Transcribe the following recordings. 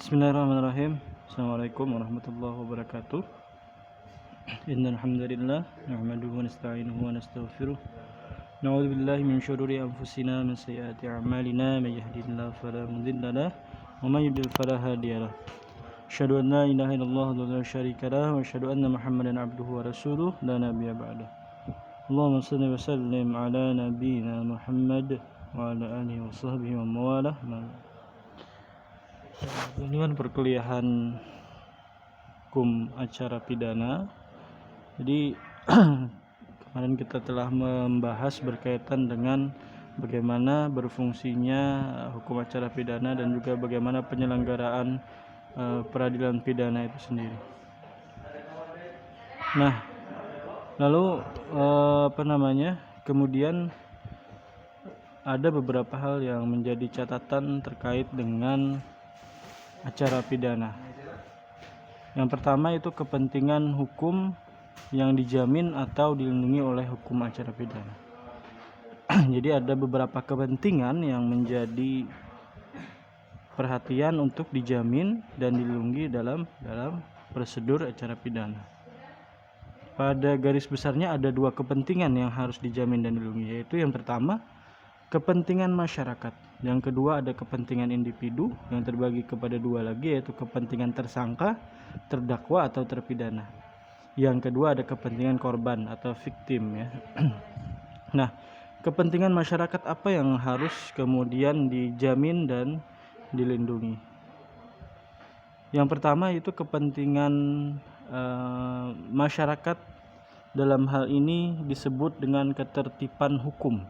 Bismillahirrahmanirrahim. Assalamualaikum warahmatullahi wabarakatuh. Innal hamdalillah nahmaduhu wa nasta'inuhu wa nastaghfiruh. Na'udzu billahi min syururi anfusina min sayyiati a'malina may yahdihillahu fala mudilla lahu wa may yudlil fala hadiya lahu. Asyhadu an la ilaha illallah wa la syarika lahu wa asyhadu anna Muhammadan abduhu wa rasuluh la nabiyya ba'dahu. Allahumma shalli wa sallim ala nabiyyina Muhammad wa ala alihi wa sahbihi wa mawalah. Ini kan perkuliahan hukum acara pidana. Jadi kemarin kita telah membahas berkaitan dengan bagaimana berfungsinya hukum acara pidana dan juga bagaimana penyelenggaraan peradilan pidana itu sendiri. Nah, lalu kemudian ada beberapa hal yang menjadi catatan terkait dengan acara pidana. Yang pertama itu kepentingan hukum yang dijamin atau dilindungi oleh hukum acara pidana. Jadi ada beberapa kepentingan yang menjadi perhatian untuk dijamin dan dilindungi dalam prosedur acara pidana. Pada garis besarnya ada dua kepentingan yang harus dijamin dan dilindungi, yaitu yang pertama kepentingan masyarakat, yang kedua ada kepentingan individu yang terbagi kepada dua lagi, yaitu kepentingan tersangka, terdakwa atau terpidana. Yang kedua ada kepentingan korban atau victim ya. Nah, kepentingan masyarakat apa yang harus kemudian dijamin dan dilindungi? Yang pertama itu kepentingan masyarakat, dalam hal ini disebut dengan ketertiban hukum.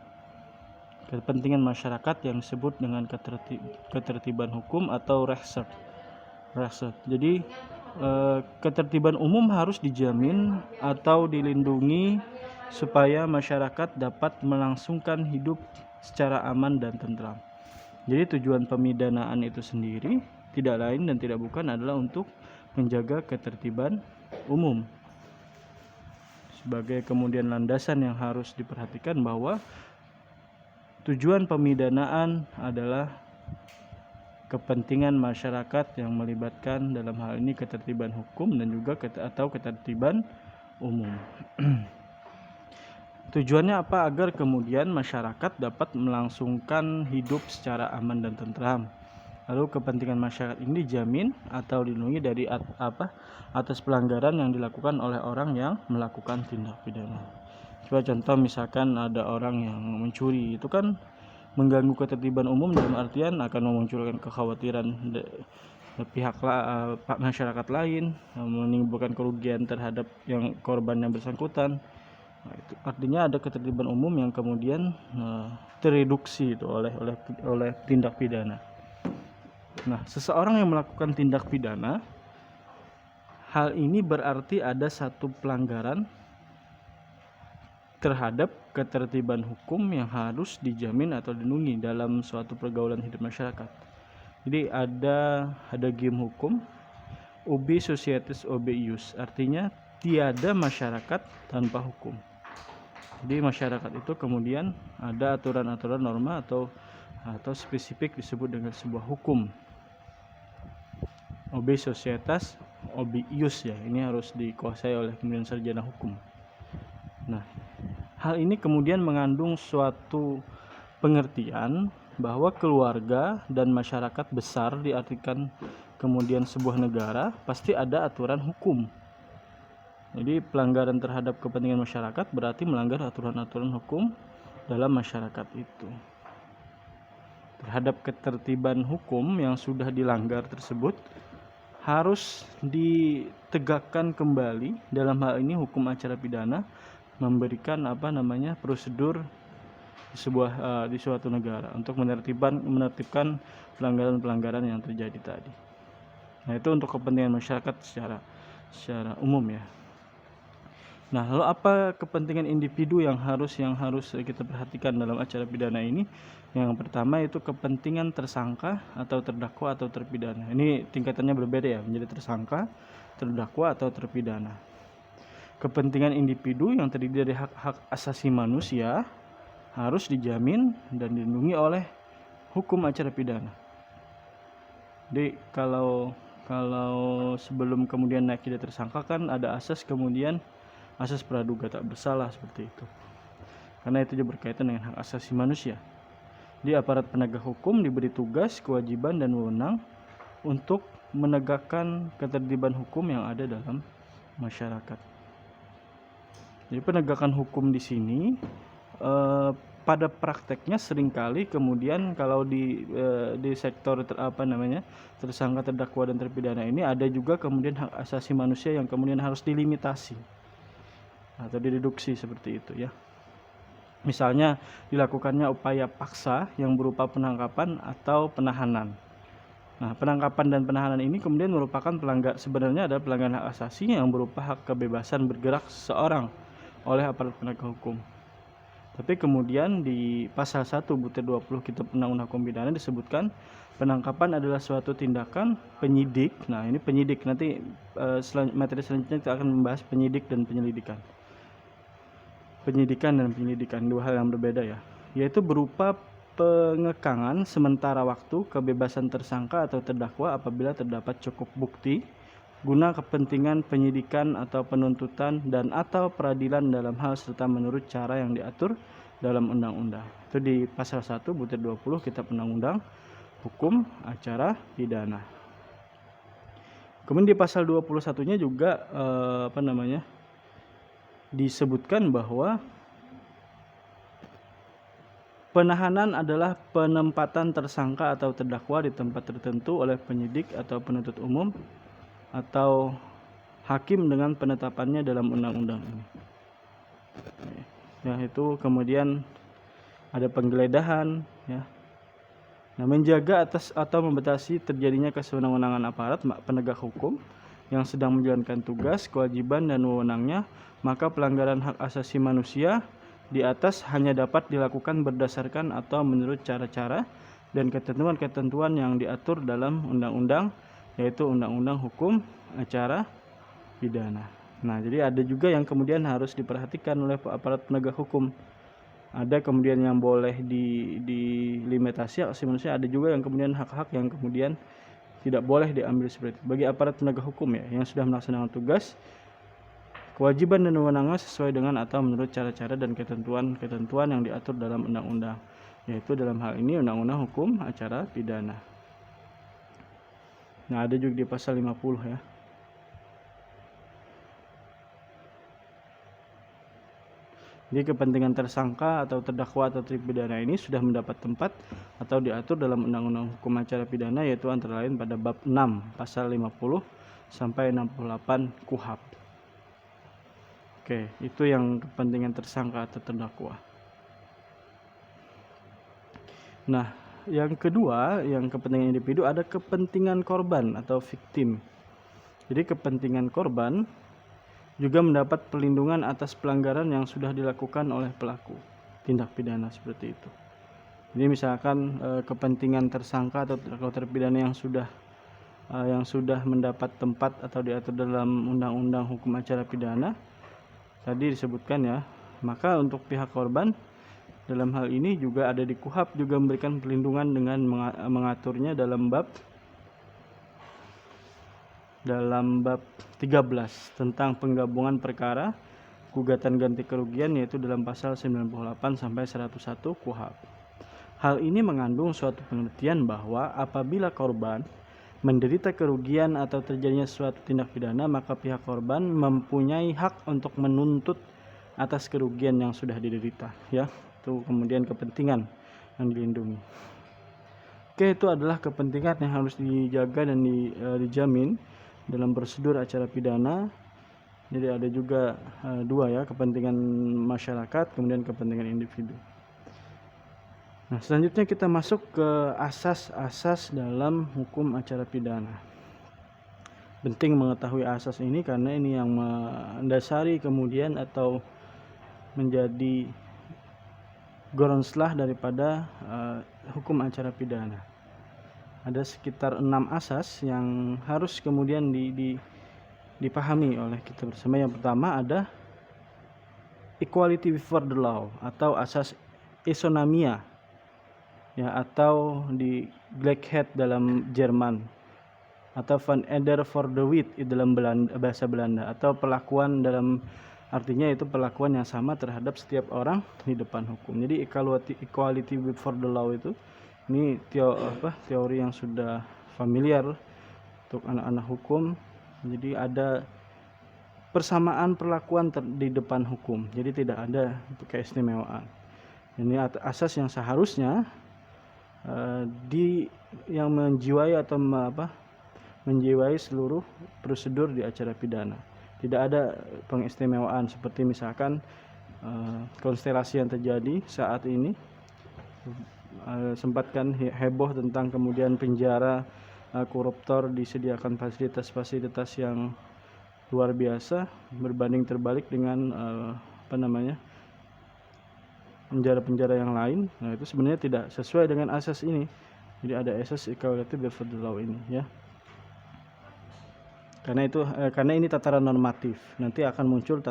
Kepentingan masyarakat yang disebut dengan ketertiban hukum atau rehsat. Jadi ketertiban umum harus dijamin atau dilindungi supaya masyarakat dapat melangsungkan hidup secara aman dan tentram. Jadi tujuan pemidanaan itu sendiri tidak lain dan tidak bukan adalah untuk menjaga ketertiban umum. Sebagai kemudian landasan yang harus diperhatikan bahwa tujuan pemidanaan adalah kepentingan masyarakat yang melibatkan dalam hal ini ketertiban hukum dan juga atau ketertiban umum. Tujuannya apa? Agar kemudian masyarakat dapat melangsungkan hidup secara aman dan tentram. Lalu kepentingan masyarakat ini dijamin atau dilindungi dari atas pelanggaran yang dilakukan oleh orang yang melakukan tindak pidana. Coba contoh misalkan ada orang yang mencuri, itu kan mengganggu ketertiban umum dalam artian akan memunculkan kekhawatiran pihak masyarakat lain, menimbulkan kerugian terhadap yang korban yang bersangkutan. Nah, itu artinya ada ketertiban umum yang kemudian tereduksi itu oleh tindak pidana. Nah, seseorang yang melakukan tindak pidana, hal ini berarti ada satu pelanggaran terhadap ketertiban hukum yang harus dijamin atau dilindungi dalam suatu pergaulan hidup masyarakat. Jadi ada game hukum ubi societas ubi ius, artinya tiada masyarakat tanpa hukum. Jadi masyarakat itu kemudian ada aturan-aturan norma atau spesifik disebut dengan sebuah hukum. Ubi societas ubi ius ya, ini harus dikuasai oleh kemudian sarjana hukum. Nah, hal ini kemudian mengandung suatu pengertian bahwa keluarga dan masyarakat besar diartikan kemudian sebuah negara pasti ada aturan hukum. Jadi pelanggaran terhadap kepentingan masyarakat berarti melanggar aturan-aturan hukum dalam masyarakat itu. Terhadap ketertiban hukum yang sudah dilanggar tersebut harus ditegakkan kembali, dalam hal ini hukum acara pidana memberikan prosedur di suatu negara untuk menertibkan pelanggaran-pelanggaran yang terjadi tadi. Nah, itu untuk kepentingan masyarakat secara umum ya. Nah, lalu apa kepentingan individu yang harus kita perhatikan dalam acara pidana ini? Yang pertama itu kepentingan tersangka atau terdakwa atau terpidana. Ini tingkatannya berbeda ya, menjadi tersangka, terdakwa atau terpidana. Kepentingan individu yang terdiri dari hak-hak asasi manusia harus dijamin dan dilindungi oleh hukum acara pidana. Jadi kalau sebelum kemudian naik jadi tersangka kan ada asas, kemudian asas praduga tak bersalah seperti itu. Karena itu juga berkaitan dengan hak asasi manusia. Di aparat penegak hukum diberi tugas, kewajiban dan wewenang untuk menegakkan ketertiban hukum yang ada dalam masyarakat. Jadi penegakan hukum di sini pada prakteknya seringkali kemudian kalau di sektor tersangka, terdakwa dan terpidana ini ada juga kemudian hak asasi manusia yang kemudian harus dilimitasi atau direduksi seperti itu ya. Misalnya dilakukannya upaya paksa yang berupa penangkapan atau penahanan. Nah, penangkapan dan penahanan ini kemudian merupakan sebenarnya ada pelanggaran hak asasi yang berupa hak kebebasan bergerak seseorang oleh aparat penegak hukum. Tapi kemudian di pasal 1 butir 20 Kitab Undang-Undang Hukum Pidana disebutkan penangkapan adalah suatu tindakan penyidik. Nah, ini penyidik, nanti materi selanjutnya kita akan membahas penyidik dan penyelidikan. Penyidikan dan penyelidikan, dua hal yang berbeda ya. Yaitu berupa pengekangan sementara waktu kebebasan tersangka atau terdakwa apabila terdapat cukup bukti guna kepentingan penyidikan atau penuntutan dan atau peradilan dalam hal serta menurut cara yang diatur dalam undang-undang. Itu di pasal 1 butir 20 Kitab Undang-Undang Hukum Acara Pidana. Kemudian di pasal 21-nya juga disebutkan bahwa penahanan adalah penempatan tersangka atau terdakwa di tempat tertentu oleh penyidik atau penuntut umum atau hakim dengan penetapannya dalam undang-undang ini. Ya, itu kemudian ada penggeledahan ya. Nah, menjaga atas atau membatasi terjadinya kesewenang-wenangan aparat penegak hukum yang sedang menjalankan tugas, kewajiban dan wewenangnya, maka pelanggaran hak asasi manusia di atas hanya dapat dilakukan berdasarkan atau menurut cara-cara dan ketentuan-ketentuan yang diatur dalam undang-undang, yaitu Undang-Undang Hukum Acara Pidana. Nah, jadi ada juga yang kemudian harus diperhatikan oleh aparat penegak hukum. Ada kemudian yang boleh dilimitasi hak asasi manusia, ada juga yang kemudian hak-hak yang kemudian tidak boleh diambil seperti itu. Bagi aparat penegak hukum ya yang sudah melaksanakan tugas, kewajiban dan wewenangnya sesuai dengan atau menurut cara-cara dan ketentuan-ketentuan yang diatur dalam undang-undang, yaitu dalam hal ini Undang-Undang Hukum Acara Pidana. Nah, ada juga di pasal 50 ya. Jadi kepentingan tersangka atau terdakwa atau terpidana ini sudah mendapat tempat atau diatur dalam Undang-Undang Hukum Acara Pidana, yaitu antara lain pada bab 6 pasal 50 sampai 68 KUHP. Oke, itu yang kepentingan tersangka atau terdakwa. Nah, yang kedua, yang kepentingan individu, ada kepentingan korban atau victim. Jadi kepentingan korban juga mendapat perlindungan atas pelanggaran yang sudah dilakukan oleh pelaku tindak pidana seperti itu. Jadi misalkan kepentingan tersangka atau terpidana yang sudah mendapat tempat atau diatur dalam Undang-Undang Hukum Acara Pidana tadi disebutkan ya, maka untuk pihak korban dalam hal ini juga ada di KUHP juga memberikan perlindungan dengan mengaturnya dalam bab 13 tentang penggabungan perkara gugatan ganti kerugian, yaitu dalam pasal 98 sampai 101 KUHP. Hal ini mengandung suatu pengertian bahwa apabila korban menderita kerugian atau terjadinya suatu tindak pidana, maka pihak korban mempunyai hak untuk menuntut atas kerugian yang sudah diderita ya. Itu kemudian kepentingan yang dilindungi. Oke, itu adalah kepentingan yang harus dijaga dan dijamin dalam prosedur acara pidana. Jadi ada juga dua ya, kepentingan masyarakat kemudian kepentingan individu. Nah, selanjutnya kita masuk ke asas-asas dalam hukum acara pidana. Penting mengetahui asas ini karena ini yang mendasari kemudian atau menjadi groundslah daripada hukum acara pidana. Ada sekitar 6 asas yang harus kemudian dipahami oleh kita bersama. Yang pertama ada equality before the law atau asas isonamia. ya, atau di Gleichheid dalam Jerman, atau Van Eder voor de Wet dalam bahasa Belanda, atau perlakuan dalam artinya itu perlakuan yang sama terhadap setiap orang di depan hukum. Jadi equality before the law itu ini teori yang sudah familiar untuk anak-anak hukum. Jadi ada persamaan perlakuan di depan hukum. Jadi tidak ada keistimewaan. Ini asas yang seharusnya yang menjiwai atau menjiwai seluruh prosedur di acara pidana. Tidak ada pengistimewaan seperti misalkan konstelasi yang terjadi saat ini. Sempat kan heboh tentang kemudian penjara koruptor disediakan fasilitas-fasilitas yang luar biasa berbanding terbalik dengan penjara-penjara yang lain. Nah, itu sebenarnya tidak sesuai dengan asas ini. Jadi ada asas equality before the law ini, ya. Karena ini tataran normatif, nanti akan muncul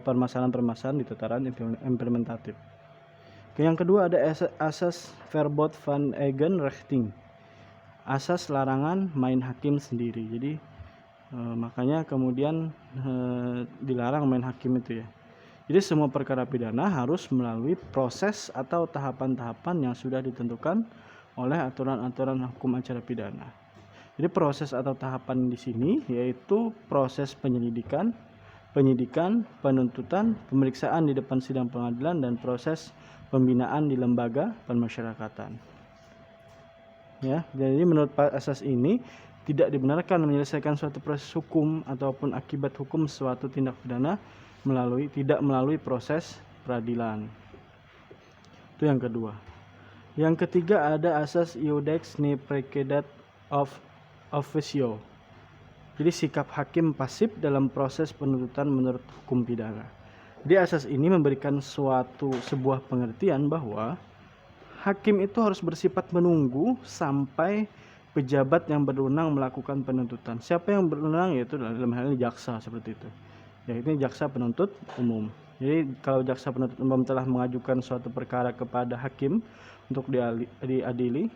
permasalahan-permasalahan di tataran implementatif. Yang kedua ada asas verbod van eigen rechting, asas larangan main hakim sendiri. Jadi makanya kemudian dilarang main hakim itu, ya. Jadi semua perkara pidana harus melalui proses atau tahapan-tahapan yang sudah ditentukan oleh aturan-aturan hukum acara pidana. Jadi proses atau tahapan di sini yaitu proses penyidikan, penuntutan, pemeriksaan di depan sidang pengadilan, dan proses pembinaan di lembaga pemasyarakatan. Ya, jadi menurut asas ini tidak dibenarkan menyelesaikan suatu proses hukum ataupun akibat hukum suatu tindak pidana tidak melalui proses peradilan. Itu yang kedua. Yang ketiga ada asas iudex ne precedat of officio. Jadi sikap hakim pasif dalam proses penuntutan menurut hukum pidana. Jadi asas ini memberikan sebuah pengertian bahwa hakim itu harus bersifat menunggu sampai pejabat yang berwenang melakukan penuntutan. Siapa yang berwenang? Yaitu dalam hal ini jaksa, seperti itu. Yaitu jaksa penuntut umum. Jadi kalau jaksa penuntut umum telah mengajukan suatu perkara kepada hakim untuk diadili,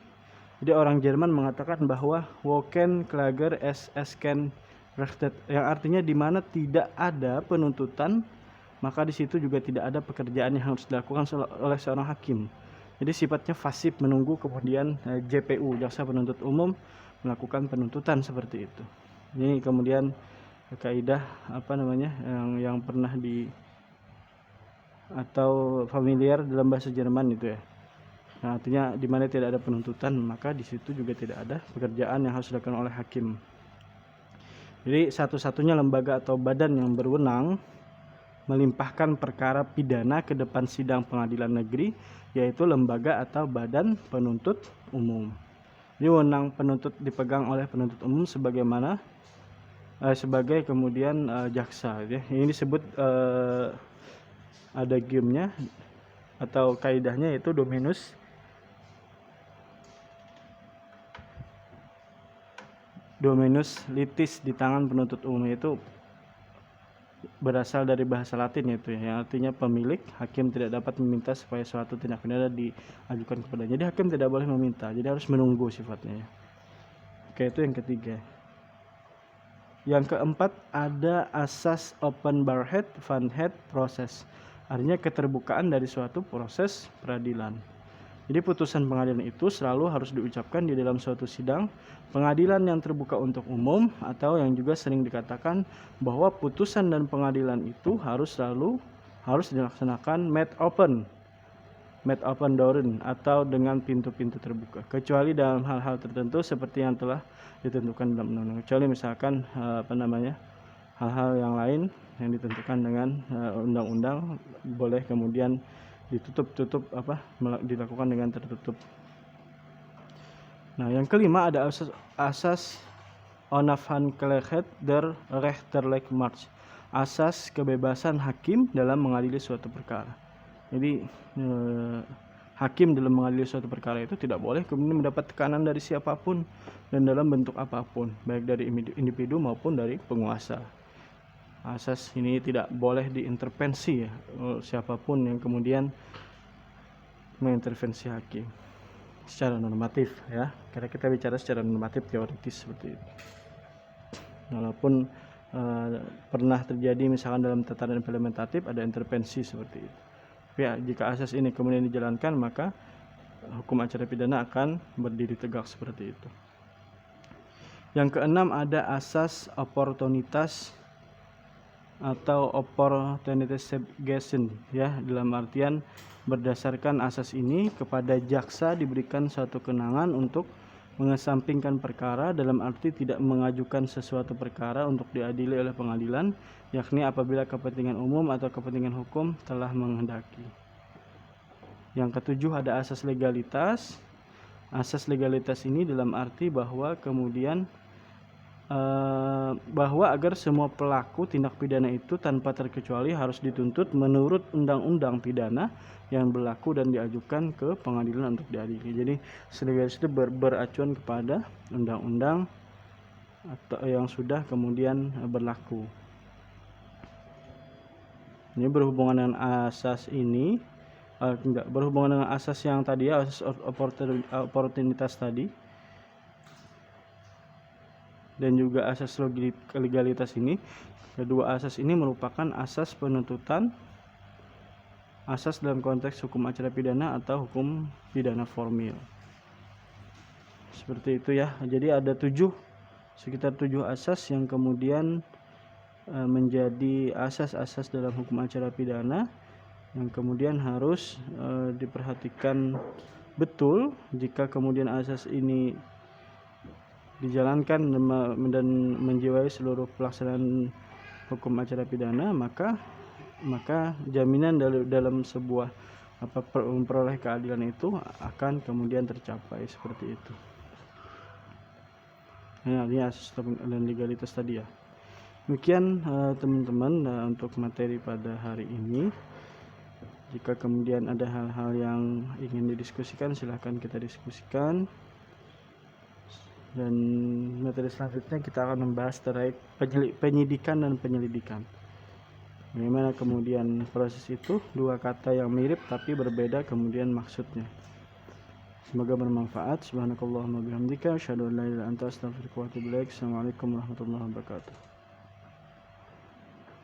jadi orang Jerman mengatakan bahwa Woken Klager es Esken Rechtet, yang artinya di mana tidak ada penuntutan, maka di situ juga tidak ada pekerjaan yang harus dilakukan oleh seorang hakim. Jadi sifatnya pasif, menunggu kemudian JPU, jaksa penuntut umum, melakukan penuntutan seperti itu. Ini kemudian kaidah yang pernah atau familiar dalam bahasa Jerman itu, ya. Nah, artinya di mana tidak ada penuntutan, maka di situ juga tidak ada pekerjaan yang harus dilakukan oleh hakim. Jadi satu-satunya lembaga atau badan yang berwenang melimpahkan perkara pidana ke depan sidang pengadilan negeri yaitu lembaga atau badan penuntut umum. Jadi wewenang penuntut dipegang oleh penuntut umum sebagai kemudian jaksa, ya. Ini disebut ada gamenya atau kaidahnya yaitu Dominus litis di tangan penuntut umum, itu berasal dari bahasa Latin itu, ya, yang artinya pemilik. Hakim tidak dapat meminta supaya suatu tindak pidana diajukan kepadanya. Jadi hakim tidak boleh meminta, jadi harus menunggu sifatnya, ya. Oke, itu yang ketiga. Yang keempat ada asas open barhead van het proses, artinya keterbukaan dari suatu proses peradilan. Jadi putusan pengadilan itu selalu harus diucapkan di dalam suatu sidang pengadilan yang terbuka untuk umum, atau yang juga sering dikatakan bahwa putusan dan pengadilan itu harus dilaksanakan made open dooren, atau dengan pintu-pintu terbuka, kecuali dalam hal-hal tertentu seperti yang telah ditentukan dalam undang-undang. Kecuali misalkan hal-hal yang lain yang ditentukan dengan undang-undang boleh kemudian dilakukan dengan tertutup. Nah, yang kelima ada asas onafhankelijkheid der rechterlijke macht, asas kebebasan hakim dalam mengadili suatu perkara. Jadi hakim dalam mengadili suatu perkara itu tidak boleh kemudian mendapat tekanan dari siapapun dan dalam bentuk apapun, baik dari individu maupun dari penguasa. Asas ini tidak boleh diintervensi, ya, siapapun yang kemudian mengintervensi hakim. secara normatif ya, karena kita bicara secara normatif teoritis seperti itu. Walaupun pernah terjadi misalkan dalam tatanan implementatif ada intervensi seperti itu. Tapi ya, jika asas ini kemudian dijalankan, maka hukum acara pidana akan berdiri tegak seperti itu. Yang keenam ada asas oportunitas atau opportunity subjugation ya, dalam artian berdasarkan asas ini kepada jaksa diberikan suatu kewenangan untuk mengesampingkan perkara, dalam arti tidak mengajukan sesuatu perkara untuk diadili oleh pengadilan, yakni apabila kepentingan umum atau kepentingan hukum telah menghendaki. Yang ketujuh ada asas legalitas. Asas legalitas ini dalam arti bahwa kemudian bahwa agar semua pelaku tindak pidana itu tanpa terkecuali harus dituntut menurut undang-undang pidana yang berlaku dan diajukan ke pengadilan untuk diadili. Jadi legalitas itu beracuan kepada undang-undang atau yang sudah kemudian berlaku. Ini berhubungan dengan asas ini, berhubungan dengan asas yang tadi ya, asas oportunitas tadi, dan juga asas legalitas ini. Kedua asas ini merupakan asas penuntutan, asas dalam konteks hukum acara pidana atau hukum pidana formil. Seperti itu ya. Jadi ada sekitar 7 asas yang kemudian menjadi asas-asas dalam hukum acara pidana yang kemudian harus diperhatikan betul jika kemudian asas ini dijalankan dan menjiwai seluruh pelaksanaan hukum acara pidana, maka jaminan dalam sebuah memperoleh keadilan itu akan kemudian tercapai seperti itu. Nah, ini asas dan legalitas tadi ya. Demikian teman-teman untuk materi pada hari ini. Jika kemudian ada hal-hal yang ingin didiskusikan, silahkan kita diskusikan. Dan materi selanjutnya kita akan membahas terkait penyidikan dan penyelidikan. Bagaimana kemudian proses itu, dua kata yang mirip tapi berbeda kemudian maksudnya. Semoga bermanfaat. Subhanakallahumma bihamdika asyhadu an la ilaha illa anta astaghfiruka wa atubu ilaik. Assalamualaikum warahmatullahi wabarakatuh.